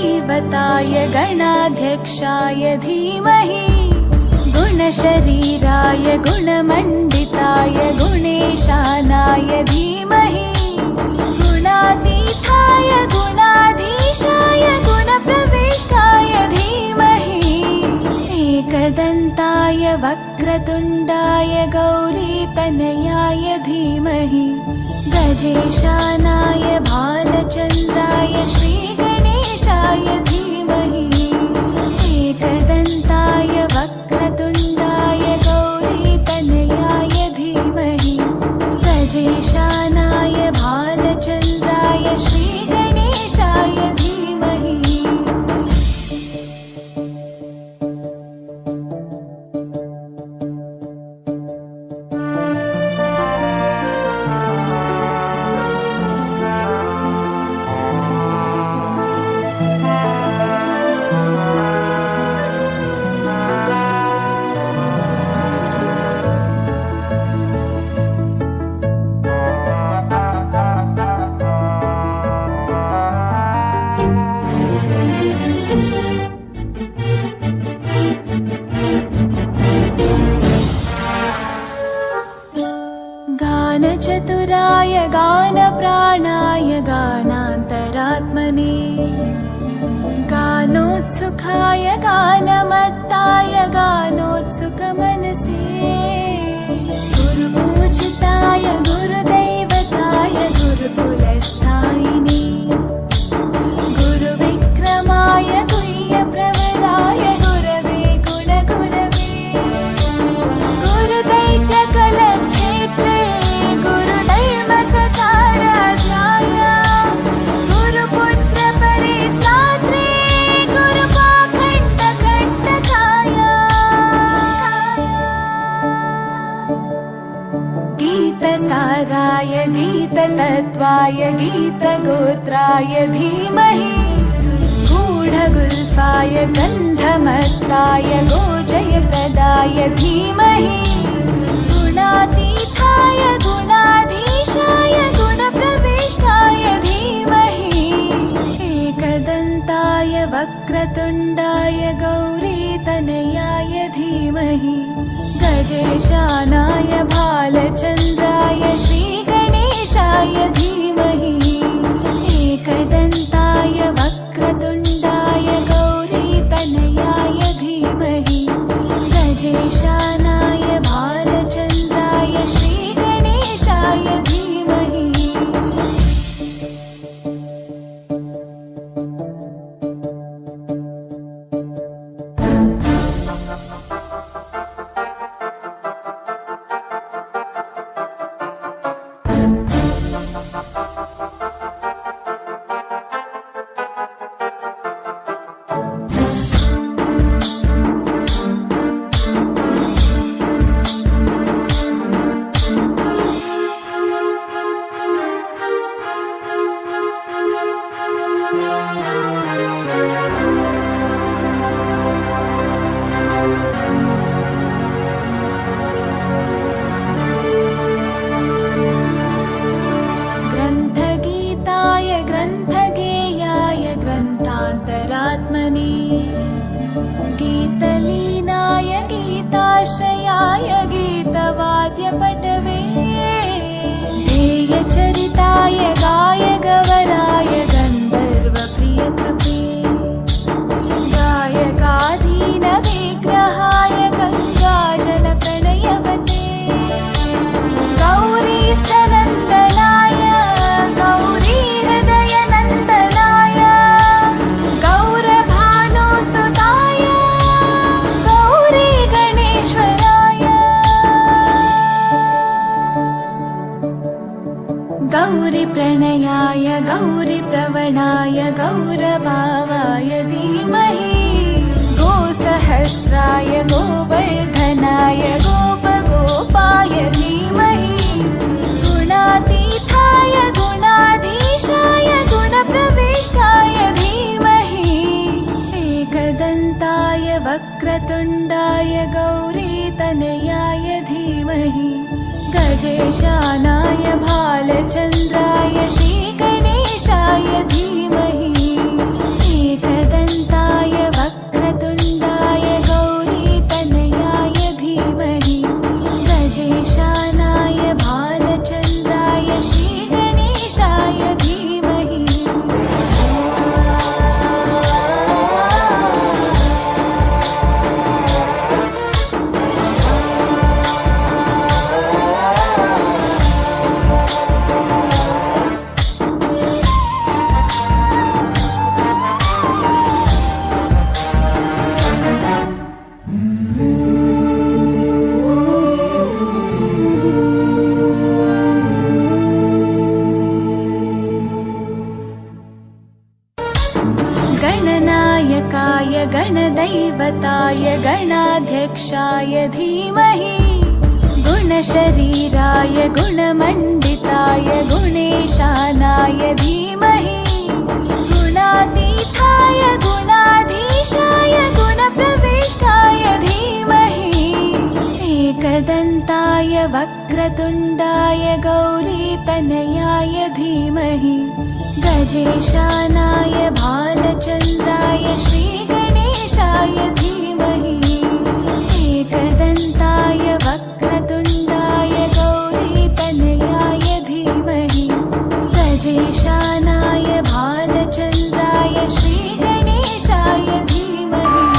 गुरुदेवताय गणाध्यक्षाय धीमहि गुणशरीराय गुणमण्डिताय गुणेशानाय धीमहि गुणातीताय गुणाधीशाय गुणप्रविष्टाय धीमहि एकदन्ताय वक्रतुण्डाय गौरीतनयाय धीमहि गजेशानाय भालचन्द्राय श्रीगणेशाय धीमहि एकदन्ताय वक्रतुण्डाय गौरीतनयाय धीमहि गजेशानाय भालचन्द्राय श्रीगणेशाय धीमहि गानचतुराय गानप्राणाय गानान्तरात्मने गानोत्सुकाय गानमत्ताय गानोत्सुकमनसे गुरुपूजिताय गुरुदैवताय गुरुकुलस्थायिने गुरुविक्रमाय गुह्यप्रवराय गुरवे गुणगुरवे गुरुदैत्यकलक्षेत्रे गुरुधर्मसकाराध्याय गुरुपुत्रपरित्रात्रे गुरुपाखण्डकण्टकाय गीतसाराय गीततत्त्वाय गीतगोत्राय धीमहि गूढगुल्फाय गन्धमत्ताय गोजयप्रदाय धीमहि गुणातीताय गुणाधीशाय गुणप्रविष्टाय धीमहि एकदन्ताय वक्रतुण्डाय गौरीतनयाय धीमहि गजेशानाय भालचन्द्राय श्रीगणेशाय धीमहि एकदन्ताय वक्रतुण्डाय गौरीतनयाय धीमहि गजेशानाय भालचन्द्राय श्रीगणेशाय धीमहि ग्रन्थगीताय ग्रन्थगेयाय ग्रन्थान्तरात्मने गीतलीनाय गीताश्रयाय गीतवाद्यपटवे ध्येयचरिताय गायगवराय गन्धर्वप्रियकृते गायकाधीनविग्रहाय गङ्गाजलप्रणयवते गौरीस्तनन्दनाय गौरीहृदयनन्दनाय गौरभानुसुताय गौरीगणेश्वराय गौरीप्रणयाय गौरीप्रवणाय गौरभावाय धीमहि गोसहस्राय गोवर्धनाय गोपगोपाय धीमहि गुणातीताय गुणाधीशाय गुणप्रविष्टाय धीमहि एकदन्ताय वक्रतुण्डाय गौरीतनयाय धीमहि गजेशानाय भालचन्द्राय श्रीगणेशाय धीमहि गणदैवताय गणाध्यक्षाय धीमहि गुणशरीराय गुणमण्डिताय गुणेशानाय धीमहि गुणातीताय गुणाधीशाय गुणप्रविष्टाय धीमहि एकदन्ताय वक्रतुण्डाय गौरीतनयाय धीमहि गजेशानाय भालचन्द्राय श्रीगणेशाय धीमहि एकदन्ताय वक्रतुण्डाय गौरीतनयाय धीमहि गजेशानाय भालचन्द्राय श्रीगणेशाय धीमहि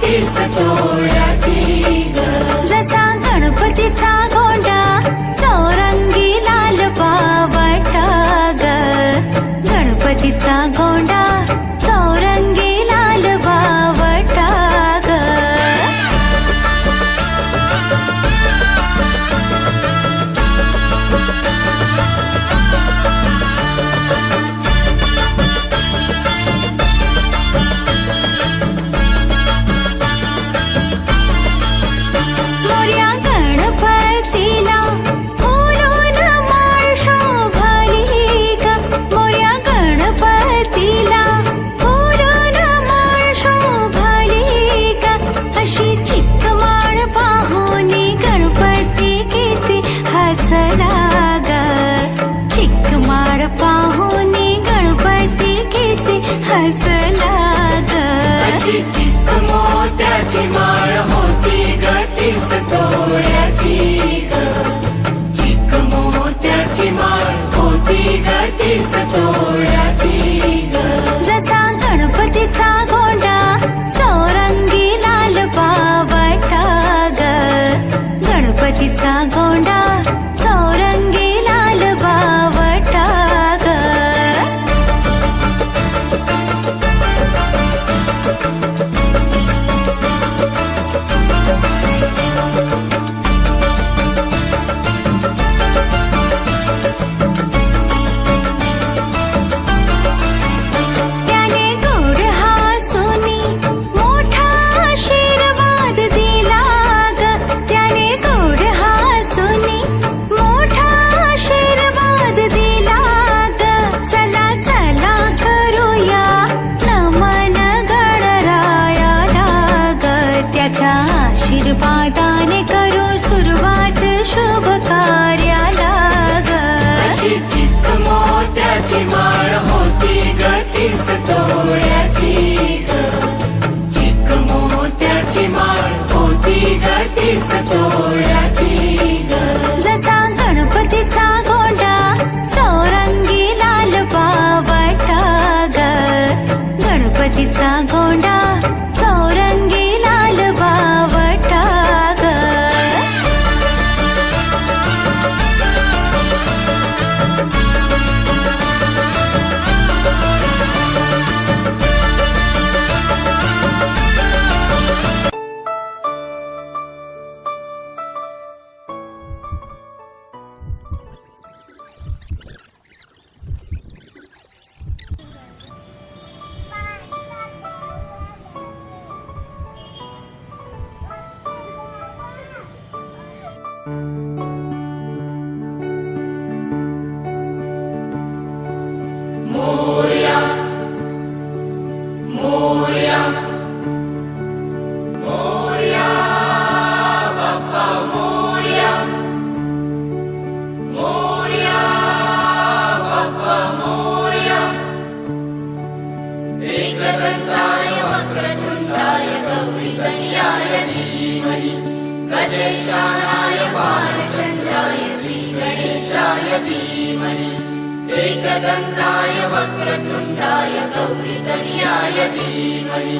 तीस तोळ्याची ग. जसा गणपतीचा गोंडा चौरंगी लाल बावटा ग. गणपतीचा गोंडा चौरंगी लाल बावटा ग. मोरया गणपतीला फुलून माळ शोभली ग. मोरया गणपतीला फुलून माळ शोभली ग. अशी चिक्क माळ पाहून गणपती किती हसला ग. चिक्क माळ पाहून गणपती किती हसला ग. अशी चिक्क मोत्याची माळ होती ग तीस तोळ्याची ग. चिक्क मोत्याची माळ होती ग तीस तोळ्याची ग. जसा गणपतीचा गोंडा चौरंगी लाल बावटा ग. गणपतीचा गोंडा चौरंगी लाल बावटा ग. त्याने गोड हसूनी मोठा आशीर्वाद दिला ग. त्याने गोड हसूनी मोठा आशीर्वाद दिला ग. चला चला करूया नमन गणरायाला ग. त्याच्या आशीर्वादाने करू सुरुवात शुभ कार्याला ग. अशी चिक्क मोत्याची माळ होती ग तीस तोळ्याची ग. चिक्क मोत्याची माळ होती ग तीस तोळ्याची ग. जसा गणपतीचा गोंडा चौरंगी लाल बावटा ग. गणपतीचा गोंडा चौरंगी लाल बावटा ग. गजेशानाय बालचन्द्राय श्रीगणेशाय धीमहि. एकदन्ताय वक्रतुण्डाय गौरीतनयाय धीमहि.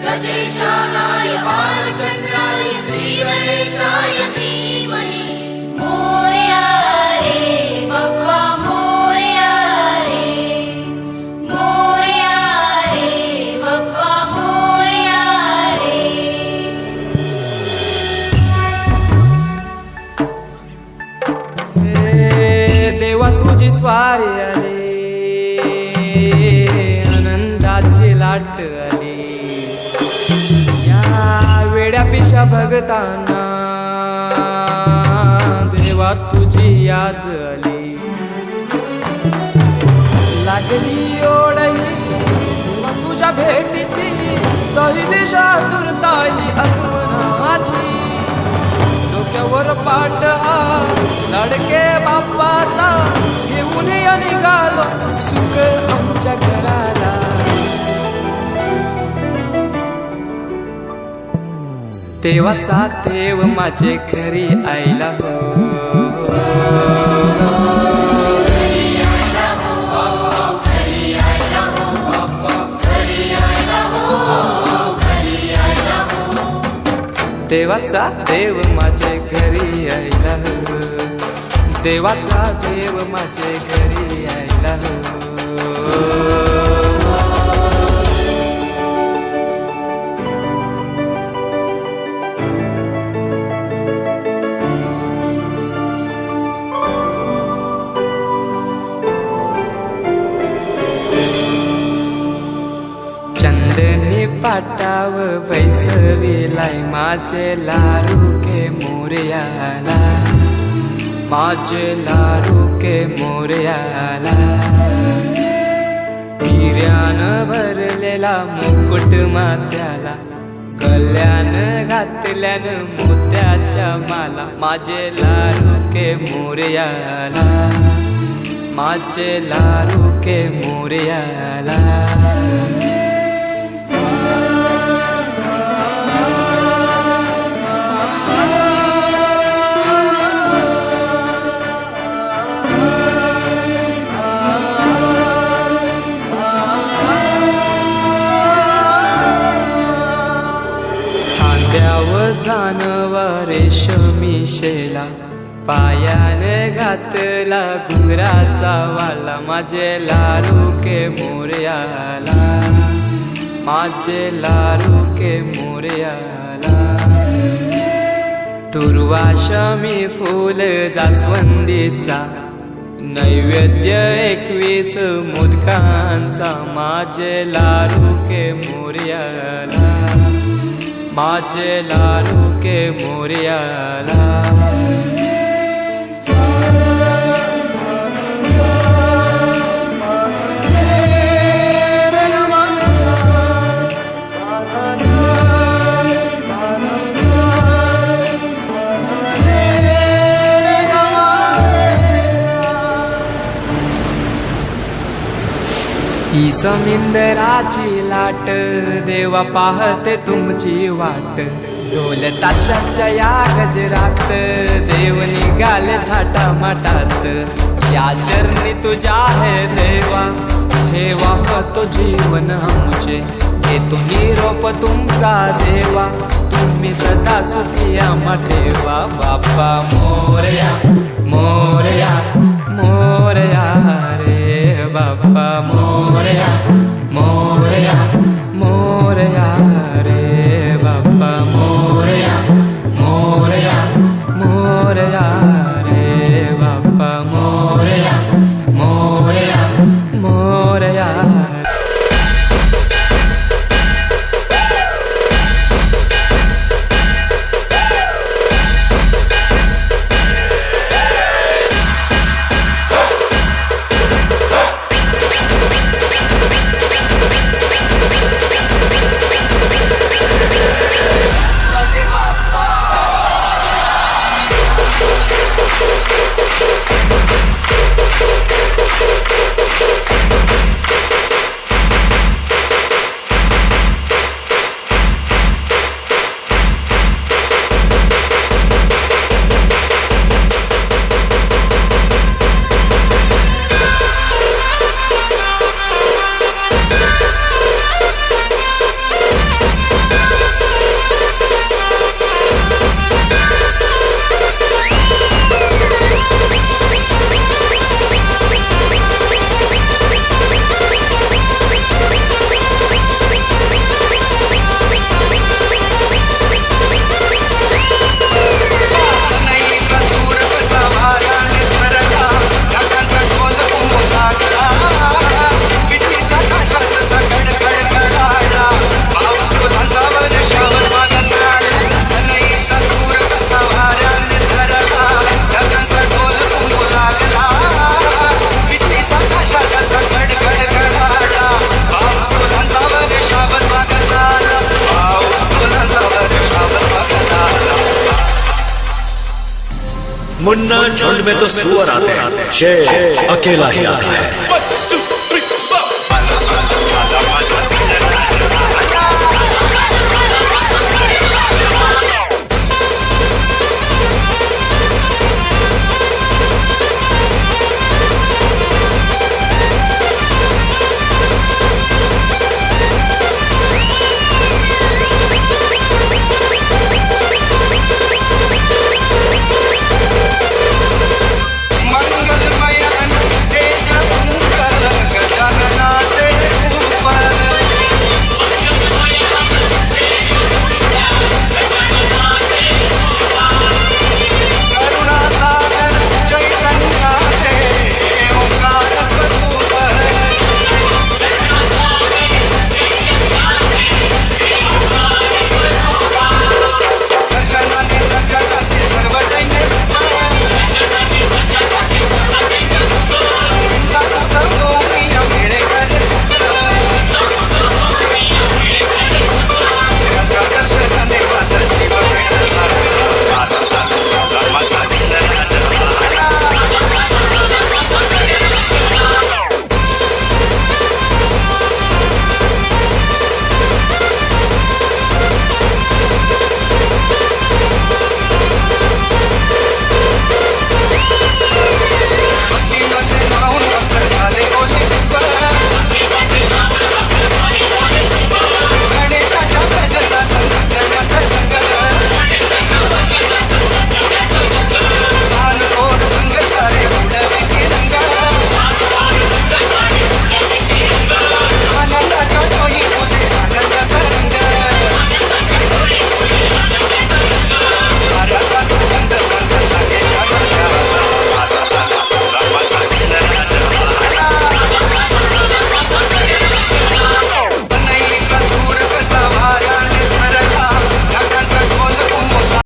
गजेशानाय बालचन्द्राय श्रीगणेशाय धीमहि. मोरया रे बाप्पा मोरया रे. मोरया रे बाप्पा मोरया रे. देवा तुझी स्वारी आली, आनंदाची लाट आली. या वेड्या पिशा भगतांना देवा तुझी याद आली. लागली ओढही देवा तुझ्या भेटीची, तरी दिशा दुर्ताई आत्मनाची. डोक्यावर पाट हा लाडके बाप्पाचा, घेऊन निघालो सुख आमच्या घराला. देवाचा देव माझे घरी आयला हो. देवाचा देव माझे घरी यायला हो, देवाचा देव माझे घरी यायला हो. चंदनी पाटाव बैसविलाय माझे लारू के मोरयाला, माझे लारू के मोरयाला. हिऱ्यान भरलेला मुकुट माथ्याला, गल्यान घातल्यान मोत्याच्या माला. माझे लारू के मोरयाला, माझे लारू के मोरयाला. जानवा रेशमी शेला, पायान घातला घुंगराचा वाला. माझे लारू के मोरयाला, माझे लारू के मोरयाला. दुर्वाशमी फूल जास्वंदीचा, नैवेद्य 21 मोदकांचा. माझे लारू के मोरयाला, माझे लारू के मोरयाला. ही समिंदराची लाट, देवा पाहते तुमची वाट. ढोल ताशाच्या या गजरात, देव निघाले थाटा माटात. या चरणी तुझ्या है देवा, ठेवा तो जीवन आमचे. घेतो निरोप तुमचा देवा, तुम्ही सदा सुखी आम्हा ठेवा. बाप्पा मोरया मोरया मोरया रे, बाप्पा मोरया मोरया मोरया रे, बाप्पा मोरया मोरया मोरया रे, बाप्पा मोरया मोरया मोरया. मुन्ना झुंड में तो सुअर आते हैं, शेर अकेला ही आता है.